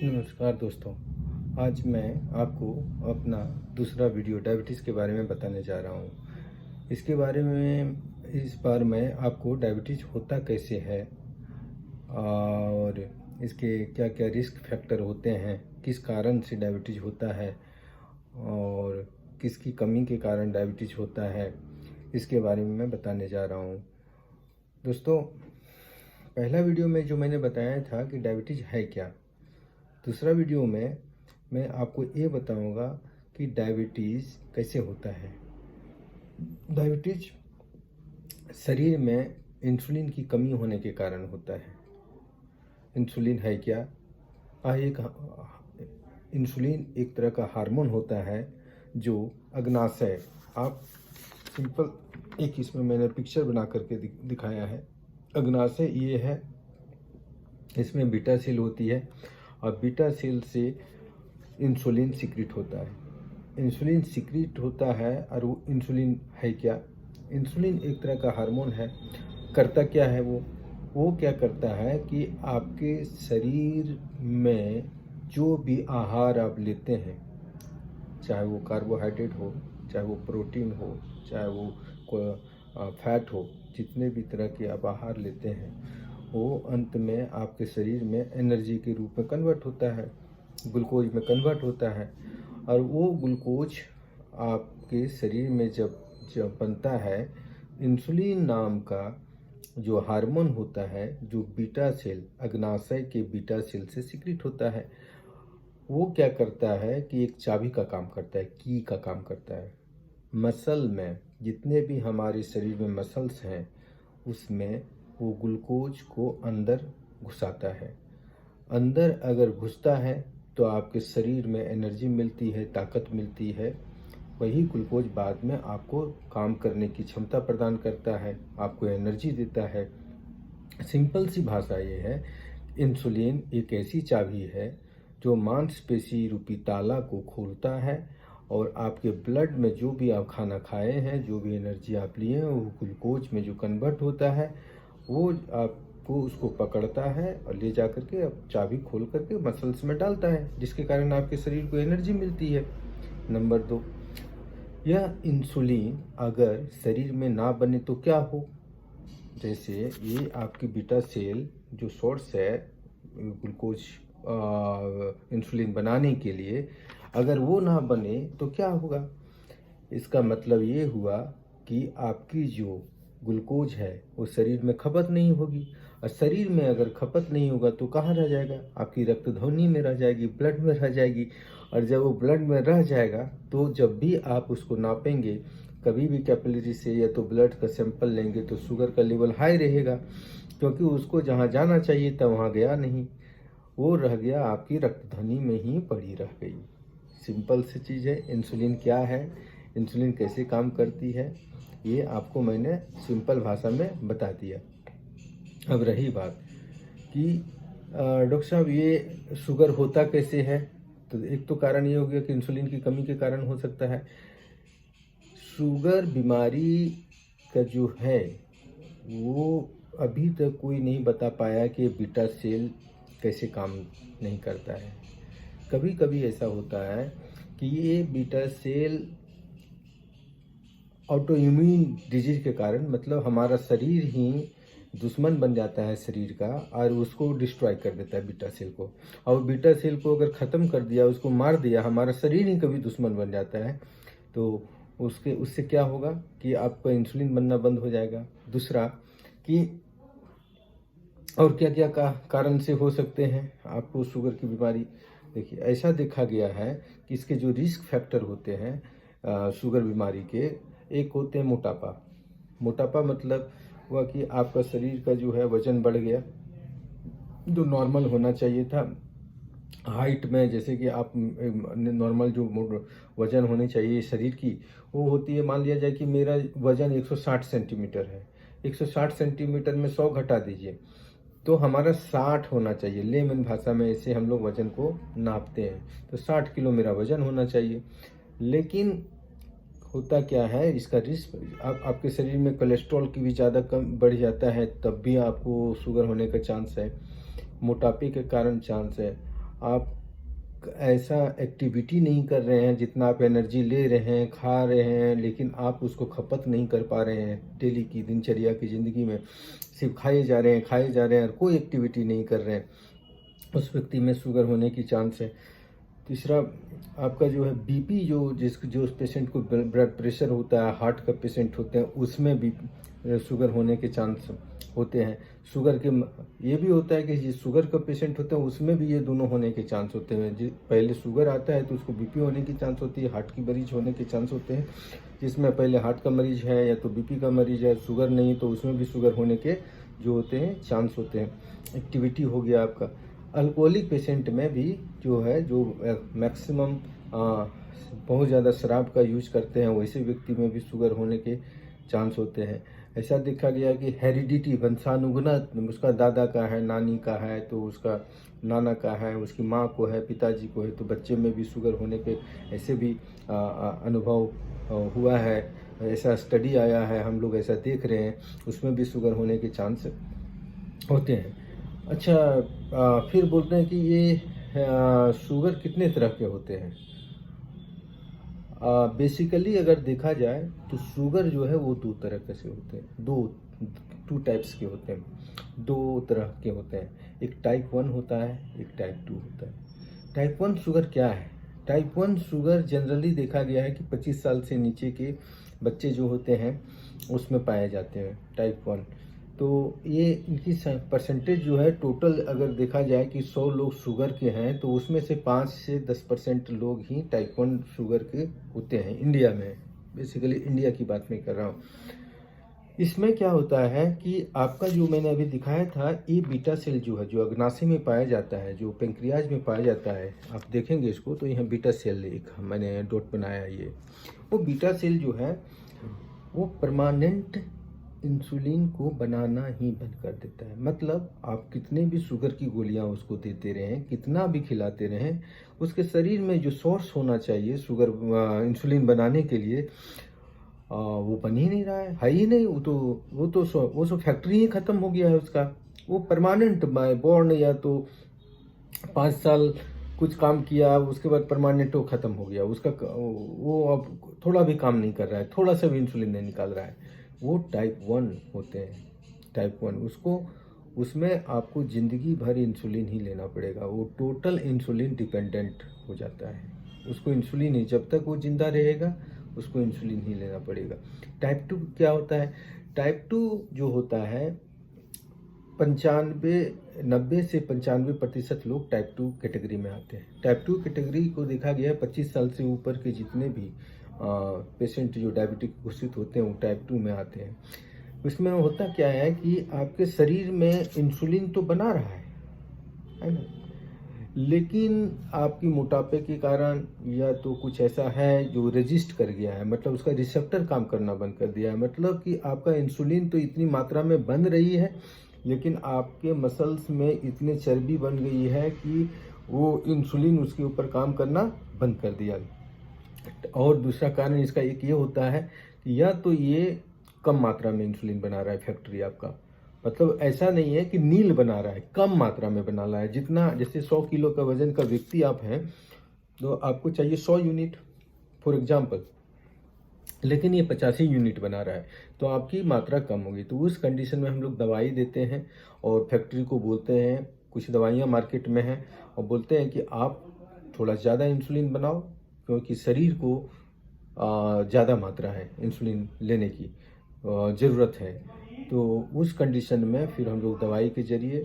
नमस्कार दोस्तों। आज मैं आपको अपना दूसरा वीडियो डायबिटीज़ के बारे में बताने जा रहा हूँ। इसके बारे में इस बार मैं आपको डायबिटीज़ होता कैसे है और इसके क्या क्या रिस्क फैक्टर होते हैं, किस कारण से डायबिटीज़ होता है और किसकी कमी के कारण डायबिटीज़ होता है, इसके बारे में मैं बताने जा रहा हूँ। दोस्तों, पहला वीडियो में जो मैंने बताया था कि डायबिटीज़ है क्या, दूसरा वीडियो में मैं आपको ये बताऊंगा कि डायबिटीज़ कैसे होता है। डायबिटीज़ शरीर में इंसुलिन की कमी होने के कारण होता है। इंसुलिन है क्या? इंसुलिन एक तरह का हार्मोन होता है जो अग्नाशय, आप सिंपल एक इसमें मैंने पिक्चर बना करके दिखाया है। अग्नाशय ये है, इसमें बीटा सेल होती है और बीटा सेल से इंसुलिन सिक्रीट होता है। इंसुलिन सिक्रीट होता है और वो इंसुलिन है क्या? इंसुलिन एक तरह का हार्मोन है। करता क्या है वो क्या करता है कि आपके शरीर में जो भी आहार आप लेते हैं, चाहे वो कार्बोहाइड्रेट हो, चाहे वो प्रोटीन हो, चाहे वो फैट हो, जितने भी तरह के आप आहार लेते हैं, वो अंत में आपके शरीर में एनर्जी के रूप में कन्वर्ट होता है, ग्लूकोज में कन्वर्ट होता है। और वो ग्लूकोज आपके शरीर में जब बनता है, इंसुलिन नाम का जो हार्मोन होता है, जो बीटा सेल, अग्नाशय के बीटा सेल से सिक्रीट होता है, वो क्या करता है कि एक चाबी का काम करता है, की का काम करता है। मसल में जितने भी हमारे शरीर में मसल्स हैं, उसमें वो ग्लूकोज को अंदर घुसाता है। अंदर अगर घुसता है तो आपके शरीर में एनर्जी मिलती है, ताकत मिलती है। वही ग्लूकोज बाद में आपको काम करने की क्षमता प्रदान करता है, आपको एनर्जी देता है। सिंपल सी भाषा ये है, इंसुलिन एक ऐसी चाबी है जो मांसपेशी रूपी ताला को खोलता है और आपके ब्लड में जो भी आप खाना खाए हैं, जो भी एनर्जी आप लिए हैं, वो ग्लूकोज में जो कन्वर्ट होता है, वो आपको उसको पकड़ता है और ले जा करके अब चाबी खोल करके मसल्स में डालता है, जिसके कारण आपके शरीर को एनर्जी मिलती है। नंबर 2, यह इंसुलिन अगर शरीर में ना बने तो क्या हो? जैसे ये आपकी बीटा सेल जो सोर्स है ग्लूकोज इंसुलिन बनाने के लिए, अगर वो ना बने तो क्या होगा? इसका मतलब ये हुआ कि आपकी जो ग्लूकोज है वो शरीर में खपत नहीं होगी, और शरीर में अगर खपत नहीं होगा तो कहाँ रह जाएगा? आपकी रक्त ध्वनि में रह जाएगी, ब्लड में रह जाएगी। और जब वो ब्लड में रह जाएगा तो जब भी आप उसको नापेंगे, कभी भी कैपिलरी से या तो ब्लड का सैंपल लेंगे, तो शुगर का लेवल हाई रहेगा, क्योंकि उसको जहाँ जाना चाहिए था वहाँ गया नहीं, वो रह गया आपकी रक्त ध्वनि में ही पड़ी रह गई। सिंपल सी चीज़ है। इंसुलिन क्या है, इंसुलिन कैसे काम करती है, ये आपको मैंने सिंपल भाषा में बता दिया। अब रही बात कि डॉक्टर साहब ये शुगर होता कैसे है, तो एक तो कारण ये हो गया कि इंसुलिन की कमी के कारण हो सकता है। शुगर बीमारी का जो है वो अभी तक कोई नहीं बता पाया कि बीटा सेल कैसे काम नहीं करता है। कभी कभी ऐसा होता है कि ये beta cell auto immune disease के कारण, मतलब हमारा शरीर ही दुश्मन बन जाता है शरीर का और उसको डिस्ट्रॉय कर देता है बीटा सेल को। और बीटा सेल को अगर ख़त्म कर दिया, उसको मार दिया, हमारा शरीर ही कभी दुश्मन बन जाता है, तो उससे क्या होगा कि आपका इंसुलिन बनना बंद हो जाएगा। दूसरा कि और क्या क्या कारण से हो सकते हैं आपको शुगर की बीमारी। देखिए, ऐसा देखा गया है कि इसके जो रिस्क फैक्टर होते हैं शुगर बीमारी के, एक होते हैं मोटापा। मोटापा मतलब हुआ कि आपका शरीर का जो है वजन बढ़ गया, जो नॉर्मल होना चाहिए था हाइट में। जैसे कि आप नॉर्मल जो वजन होनी चाहिए शरीर की, वो होती है, मान लिया जाए कि मेरा वजन 160 सेंटीमीटर है, 160 सेंटीमीटर में 100 घटा दीजिए तो हमारा 60 होना चाहिए। लेमन भाषा में ऐसे हम लोग वजन को नापते हैं, तो 60 किलो मेरा वजन होना चाहिए। लेकिन होता क्या है, इसका रिस्क आपके शरीर में कोलेस्ट्रॉल की भी ज़्यादा कम बढ़ जाता है, तब भी आपको शुगर होने का चांस है। मोटापे के कारण चांस है। आप ऐसा एक्टिविटी नहीं कर रहे हैं, जितना आप एनर्जी ले रहे हैं, खा रहे हैं, लेकिन आप उसको खपत नहीं कर पा रहे हैं डेली की दिनचर्या की ज़िंदगी में, सिर्फ खाए जा रहे हैं, खाए जा रहे हैं और कोई एक्टिविटी नहीं कर रहे हैं, उस व्यक्ति में शुगर होने की चांस है। तीसरा, आपका जो है बीपी, जो पेशेंट को ब्लड प्रेशर होता है, हार्ट का पेशेंट होते हैं, उसमें भी शुगर होने के चांस होते हैं। शुगर के ये भी होता है कि जिस शुगर का पेशेंट होता है उसमें भी ये दोनों होने के चांस होते हैं। पहले शुगर आता है तो उसको बीपी होने की चांस होती है, हार्ट की मरीज होने के चांस होते हैं। जिसमें पहले हार्ट का मरीज है या तो बीपी का मरीज है, शुगर नहीं, तो उसमें भी शुगर होने के जो होते हैं चांस होते हैं। एक्टिविटी हो गया आपका। अल्कोहलिक पेशेंट में भी जो है, जो मैक्सिमम बहुत ज़्यादा शराब का यूज करते हैं, वैसे व्यक्ति में भी शुगर होने के चांस होते हैं। ऐसा देखा गया कि हेरिडिटी, वंशानुगत, उसका दादा का है, नानी का है, तो उसका नाना का है, उसकी माँ को है, पिताजी को है, तो बच्चे में भी शुगर होने के ऐसे भी अनुभव हुआ है। ऐसा स्टडी आया है, हम लोग ऐसा देख रहे हैं, उसमें भी शुगर होने के चांस होते हैं। अच्छा, फिर बोलते हैं कि ये शुगर कितने तरह के होते हैं। बेसिकली अगर देखा जाए तो शुगर जो है वो दो तरह के से होते हैं, टू टाइप्स के होते हैं, दो तरह के होते हैं। एक टाइप 1 होता है, एक टाइप 2 होता है। टाइप 1 शुगर क्या है? टाइप 1 शुगर जनरली देखा गया है कि 25 साल से नीचे के बच्चे जो होते हैं उसमें पाए जाते हैं टाइप 1। तो ये इनकी परसेंटेज जो है, टोटल अगर देखा जाए कि 100 लोग शुगर के हैं तो उसमें से 5 से 10% लोग ही टाइप 1 शुगर के होते हैं इंडिया में। बेसिकली इंडिया की बात मैं कर रहा हूँ। इसमें क्या होता है कि आपका जो मैंने अभी दिखाया था, ये बीटा सेल जो है, जो अग्नाशय में पाया जाता है, जो पेंक्रियाज में पाया जाता है, आप देखेंगे इसको तो यहाँ बीटा सेल एक मैंने डॉट बनाया, ये वो बीटा सेल जो है वो परमानेंट इंसुलिन को बनाना ही बंद कर देता है। मतलब आप कितने भी शुगर की गोलियां उसको देते रहें, कितना भी खिलाते रहें, उसके शरीर में जो सोर्स होना चाहिए शुगर इंसुलिन बनाने के लिए, वो बन ही नहीं रहा है ही नहीं। वो तो फैक्ट्री ही खत्म हो गया है उसका। वो परमानेंट बाय बॉर्न, या तो 5 साल कुछ काम किया, उसके बाद परमानेंट वो खत्म हो गया उसका, वो अब थोड़ा भी काम नहीं कर रहा है, थोड़ा सा भी इंसुलिन नहीं निकाल रहा है। वो टाइप 1 होते हैं। टाइप 1 उसमें आपको ज़िंदगी भर इंसुलिन ही लेना पड़ेगा। वो टोटल इंसुलिन डिपेंडेंट हो जाता है। उसको इंसुलिन ही, जब तक वो जिंदा रहेगा उसको इंसुलिन ही लेना पड़ेगा। टाइप 2 क्या होता है? टाइप 2 जो होता है, 90 से 95% लोग टाइप 2 कैटेगरी में आते हैं। टाइप 2 कैटेगरी को देखा गया है 25 साल से ऊपर के जितने भी पेशेंट जो डायबिटिक घोषित होते हैं वो टाइप 2 में आते हैं। उसमें होता क्या है कि आपके शरीर में इंसुलिन तो बना रहा है ना, लेकिन आपकी मोटापे के कारण या तो कुछ ऐसा है जो रेजिस्ट कर गया है, मतलब उसका रिसेप्टर काम करना बंद कर दिया है। मतलब कि आपका इंसुलिन तो इतनी मात्रा में बन रही है, लेकिन आपके मसल्स में इतनी चर्बी बन गई है कि वो इंसुलिन उसके ऊपर काम करना बंद कर दिया। और दूसरा कारण इसका एक ये होता है कि या तो ये कम मात्रा में इंसुलिन बना रहा है फैक्ट्री आपका, मतलब ऐसा नहीं है कि नील बना रहा है, कम मात्रा में बना रहा है। जितना, जैसे 100 किलो का वजन का व्यक्ति आप हैं तो आपको चाहिए 100 यूनिट फॉर एग्जांपल, लेकिन ये 85 यूनिट बना रहा है, तो आपकी मात्रा कम होगी। तो उस कंडीशन में हम लोग दवाई देते हैं और फैक्ट्री को बोलते हैं, कुछ दवाइयाँ मार्केट में हैं, और बोलते हैं कि आप थोड़ा ज़्यादा इंसुलिन बनाओ, क्योंकि शरीर को ज़्यादा मात्रा है इंसुलिन लेने की ज़रूरत है। तो उस कंडीशन में फिर हम लोग दवाई के ज़रिए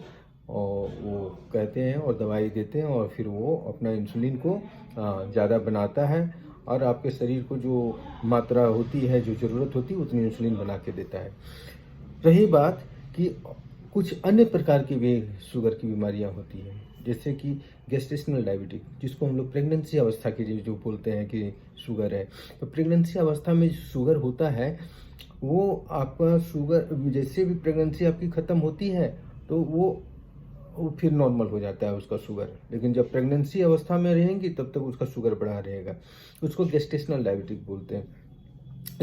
और वो कहते हैं और दवाई देते हैं, और फिर वो अपना इंसुलिन को ज़्यादा बनाता है और आपके शरीर को जो मात्रा होती है, जो ज़रूरत होती है, उतनी इंसुलिन बना के देता है। रही बात कि कुछ अन्य प्रकार की भी शुगर की बीमारियां होती हैं, जैसे कि गेस्टेशनल डायबिटिक, जिसको हम लोग प्रेगनेंसी अवस्था की जो बोलते हैं कि शुगर है। तो प्रेगनेंसी अवस्था में शुगर होता है, वो आपका शुगर जैसे भी प्रेगनेंसी आपकी ख़त्म होती है तो वो फिर नॉर्मल हो जाता है उसका शुगर, लेकिन जब प्रेगनेंसी अवस्था में रहेंगी तब तक उसका शुगर बढ़ा रहेगा। उसको गेस्टेशनल डायबिटिक बोलते हैं।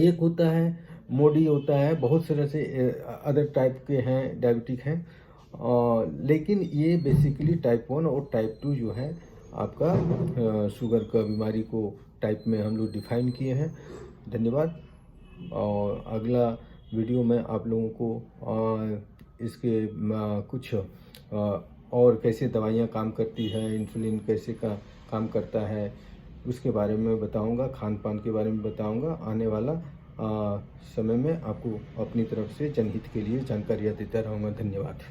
एक होता है मोडी होता है, बहुत सारे से अदर टाइप के हैं डायबिटिक हैं, लेकिन ये बेसिकली टाइप 1 और टाइप 2 जो है आपका शुगर का बीमारी को टाइप में हम लोग डिफाइन किए हैं। धन्यवाद। और अगला वीडियो में आप लोगों को इसके कुछ और कैसे दवाइयाँ काम करती है, इंसुलिन कैसे काम करता है, उसके बारे में बताऊंगा, खान पान के बारे में बताऊंगा। आने वाला समय में आपको अपनी तरफ से जनहित के लिए जानकारियाँ देता रहूँगा। धन्यवाद।